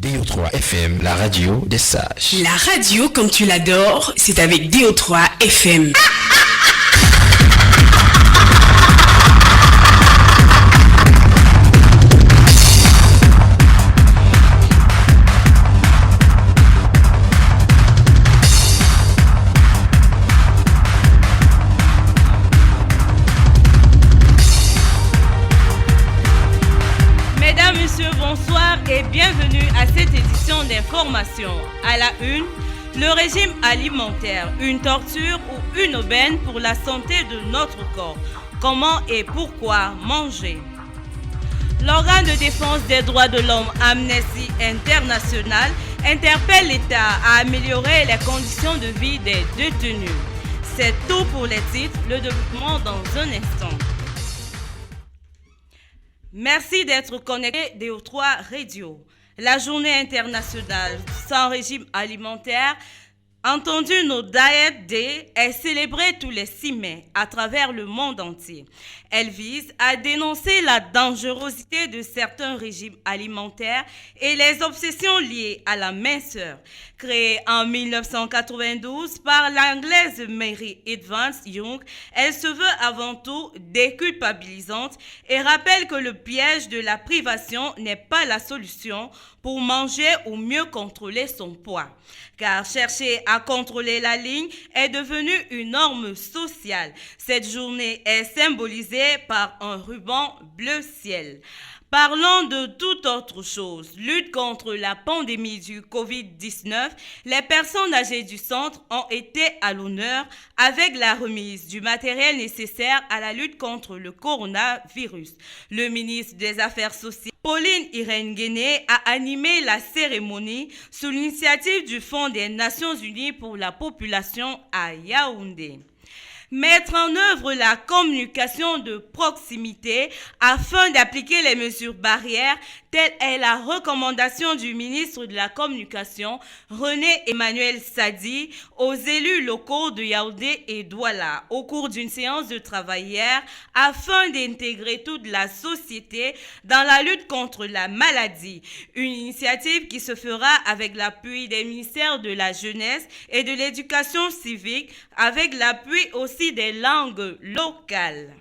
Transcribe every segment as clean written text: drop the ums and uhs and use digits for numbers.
DO3 FM, la radio des sages. La radio comme tu l'adores, c'est avec DO3 FM. Mesdames, Messieurs, bonsoir et bienvenue à cette édition d'information. À la une, le régime alimentaire, une torture ou une aubaine pour la santé de notre corps. Comment et pourquoi manger? L'organe de défense des droits de l'homme Amnesty International interpelle l'État à améliorer les conditions de vie des détenus. C'est tout pour les titres, le développement dans un instant. Merci d'être connecté DO3 Radio. La journée internationale sans régime alimentaire, entendu nos Diet Day, est célébrée tous les 6 mai à travers le monde entier. Elle vise à dénoncer la dangerosité de certains régimes alimentaires et les obsessions liées à la minceur. Créée en 1992 par l'anglaise Mary Evans Young, elle se veut avant tout déculpabilisante et rappelle que le piège de la privation n'est pas la solution pour manger ou mieux contrôler son poids. Car chercher à contrôler la ligne est devenu une norme sociale. Cette journée est symbolisée par un ruban bleu ciel. Parlons de toute autre chose. Lutte contre la pandémie du Covid-19, les personnes âgées du centre ont été à l'honneur avec la remise du matériel nécessaire à la lutte contre le coronavirus. Le ministre des Affaires sociales, Pauline Irène Guéné, a animé la cérémonie sous l'initiative du Fonds des Nations Unies pour la population à Yaoundé. Mettre en œuvre la communication de proximité afin d'appliquer les mesures barrières, telle est la recommandation du ministre de la Communication, René Emmanuel Sadi, aux élus locaux de Yaoundé et Douala, au cours d'une séance de travail hier, afin d'intégrer toute la société dans la lutte contre la maladie. Une initiative qui se fera avec l'appui des ministères de la Jeunesse et de l'Éducation civique, avec l'appui aussi des langues locales.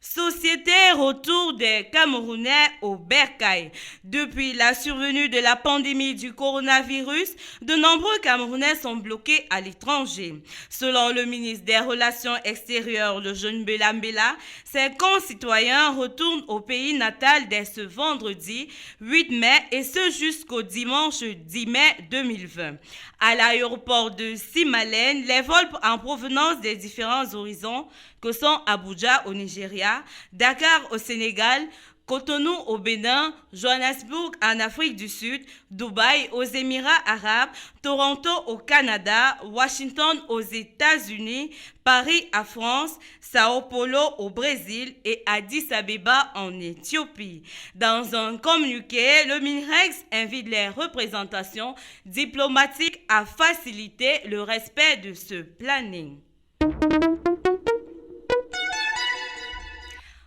Société retour des Camerounais au bercail. Depuis la survenue de la pandémie du coronavirus, de nombreux Camerounais sont bloqués à l'étranger. Selon le ministre des Relations extérieures, le jeune Bella Mbella, ses concitoyens retournent au pays natal dès ce vendredi 8 mai et ce jusqu'au dimanche 10 mai 2020. À l'aéroport de Simalène, les vols en provenance des différents horizons que sont Abuja au Nigeria, Dakar au Sénégal, Cotonou au Bénin, Johannesburg en Afrique du Sud, Dubaï aux Émirats arabes, Toronto au Canada, Washington aux États-Unis, Paris à France, Sao Paulo au Brésil et Addis Abeba en Éthiopie. Dans un communiqué, le MINREX invite les représentations diplomatiques à faciliter le respect de ce planning.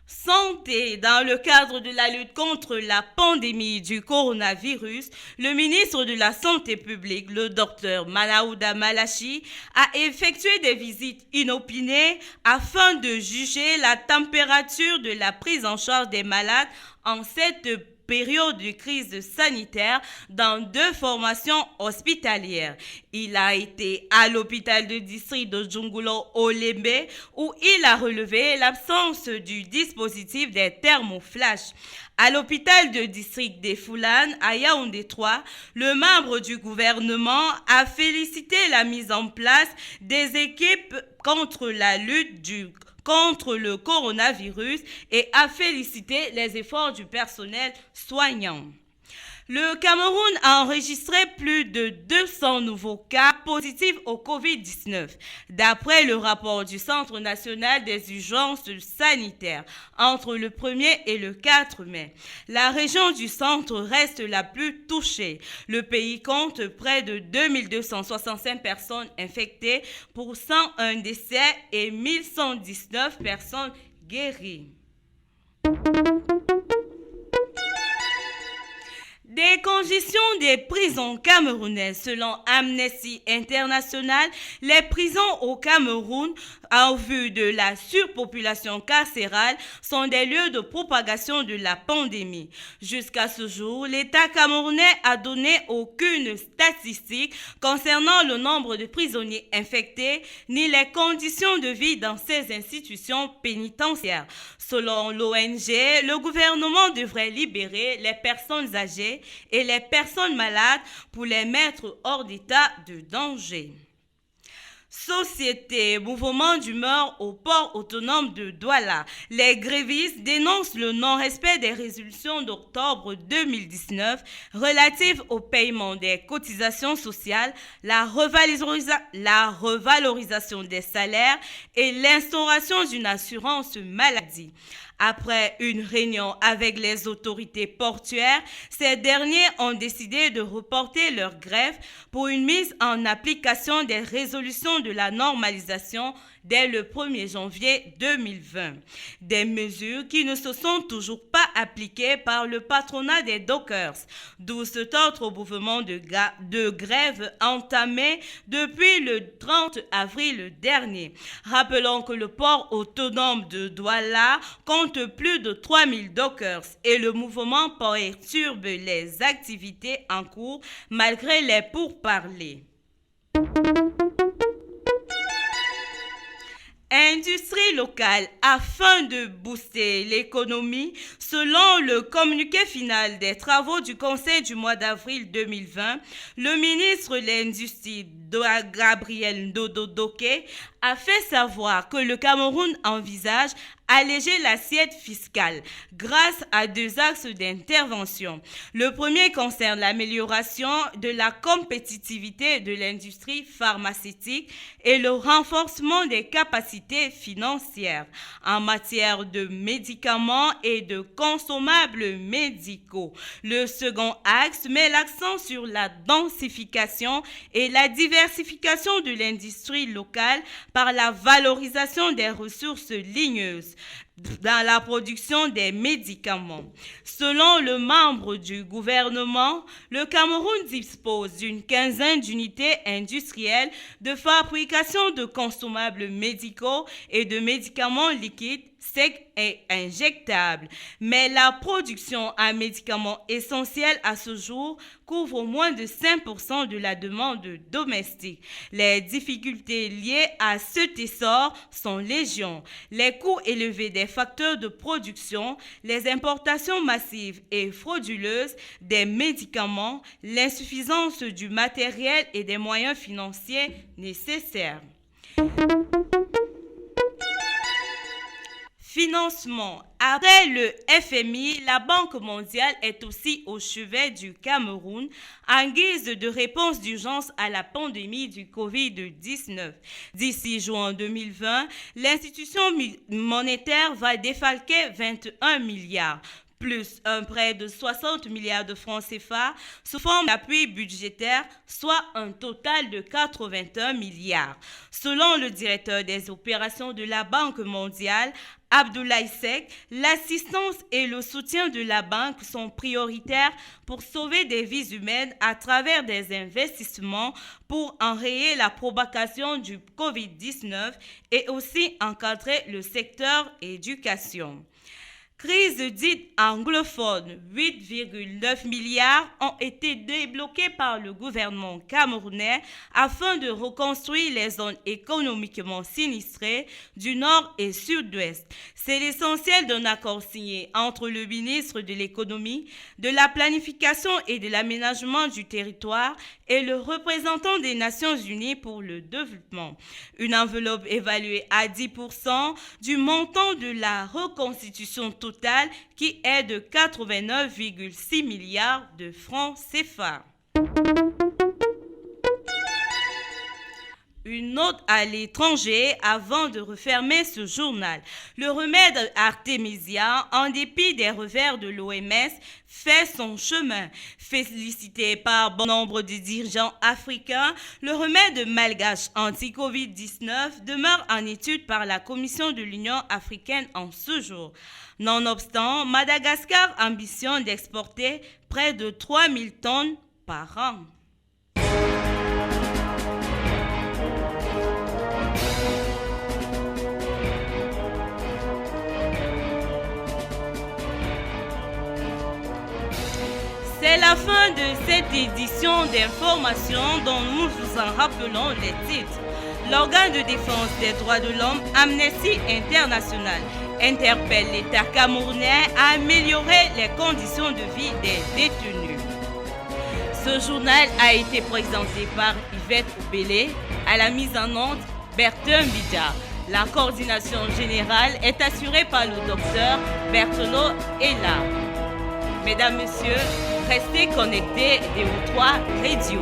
Santé. Dans le cadre de la lutte contre la pandémie du coronavirus, le ministre de la Santé publique, le docteur Manaouda Malachi, a effectué des visites inopinées afin de juger la température de la prise en charge des malades en cette période de crise sanitaire dans 2 formations hospitalières. Il a été à l'hôpital de district de Djungulo Olembe où il a relevé l'absence du dispositif des thermoflash. À l'hôpital de district des Foulanes, à Yaoundé 3, le membre du gouvernement a félicité la mise en place des équipes contre la lutte contre le coronavirus et a félicité les efforts du personnel soignant. Le Cameroun a enregistré plus de 200 nouveaux cas positifs au Covid-19, d'après le rapport du Centre national des urgences sanitaires, entre le 1er et le 4 mai. La région du centre reste la plus touchée. Le pays compte près de 2265 personnes infectées pour 101 décès et 1119 personnes guéries. Des congestions des prisons camerounaises. Selon Amnesty International, les prisons au Cameroun, en vue de la surpopulation carcérale, sont des lieux de propagation de la pandémie. Jusqu'à ce jour, l'État camerounais a donné aucune statistique concernant le nombre de prisonniers infectés ni les conditions de vie dans ces institutions pénitentiaires. Selon l'ONG, le gouvernement devrait libérer les personnes âgées et les personnes malades pour les mettre hors d'état de danger. Société, mouvement d'humeur au port autonome de Douala. Les grévistes dénoncent le non-respect des résolutions d'octobre 2019 relatives au paiement des cotisations sociales, la revalorisation des salaires et l'instauration d'une assurance maladie. Après une réunion avec les autorités portuaires, ces derniers ont décidé de reporter leur grève pour une mise en application des résolutions de la normalisation dès le 1er janvier 2020. Des mesures qui ne se sont toujours pas appliquées par le patronat des dockers, d'où cet autre mouvement de grève entamé depuis le 30 avril dernier. Rappelons que le port autonome de Douala compte plus de 3000 dockers et le mouvement perturbe les activités en cours malgré les pourparlers. Industrie locale afin de booster l'économie. Selon le communiqué final des travaux du Conseil du mois d'avril 2020, le ministre de l'Industrie, Gabriel Ndodo-Doké, a fait savoir que le Cameroun envisage alléger l'assiette fiscale grâce à 2 axes d'intervention. Le premier concerne l'amélioration de la compétitivité de l'industrie pharmaceutique et le renforcement des capacités financières en matière de médicaments et de consommables médicaux. Le second axe met l'accent sur la densification et la diversification de l'industrie locale par la valorisation des ressources ligneuses dans la production des médicaments. Selon le membre du gouvernement, le Cameroun dispose d'une quinzaine d'unités industrielles de fabrication de consommables médicaux et de médicaments liquides, secs et injectables. Mais la production en médicaments essentiels à ce jour couvre moins de 5% de la demande domestique. Les difficultés liées à cet essor sont légion. Les coûts élevés des facteurs de production, les importations massives et frauduleuses des médicaments, l'insuffisance du matériel et des moyens financiers nécessaires. Financement. Après le FMI, la Banque mondiale est aussi au chevet du Cameroun en guise de réponse d'urgence à la pandémie du Covid-19. D'ici juin 2020, l'institution monétaire va défalquer 21 milliards. Plus un prêt de 60 milliards de francs CFA sous forme d'appui budgétaire, soit un total de 81 milliards. Selon le directeur des opérations de la Banque mondiale, Abdoulaye Seck, l'assistance et le soutien de la banque sont prioritaires pour sauver des vies humaines à travers des investissements pour enrayer la propagation du Covid-19 et aussi encadrer le secteur éducation. Crise dite anglophone, 8,9 milliards ont été débloqués par le gouvernement camerounais afin de reconstruire les zones économiquement sinistrées du nord et sud-ouest. C'est l'essentiel d'un accord signé entre le ministre de l'économie, de la planification et de l'aménagement du territoire et le représentant des Nations Unies pour le développement. Une enveloppe évaluée à 10% du montant de la reconstitution totale qui est de 89,6 milliards de francs CFA. une autre à l'étranger avant de refermer ce journal. Le remède artémisien, en dépit des revers de l'OMS, fait son chemin. Félicité par bon nombre de dirigeants africains, le remède malgache anti-Covid-19 demeure en étude par la Commission de l'Union africaine en ce jour. Nonobstant, Madagascar ambitionne d'exporter près de 3000 tonnes par an. C'est la fin de cette édition d'information dont nous vous en rappelons les titres. L'organe de défense des droits de l'homme, Amnesty International, interpelle l'État camerounais à améliorer les conditions de vie des détenus. Ce journal a été présenté par Yvette Oubélé, à la mise en onde Bertin Bidja. La coordination générale est assurée par le docteur Berthelot Ella. Mesdames, Messieurs, restez connectés DO3 Radio.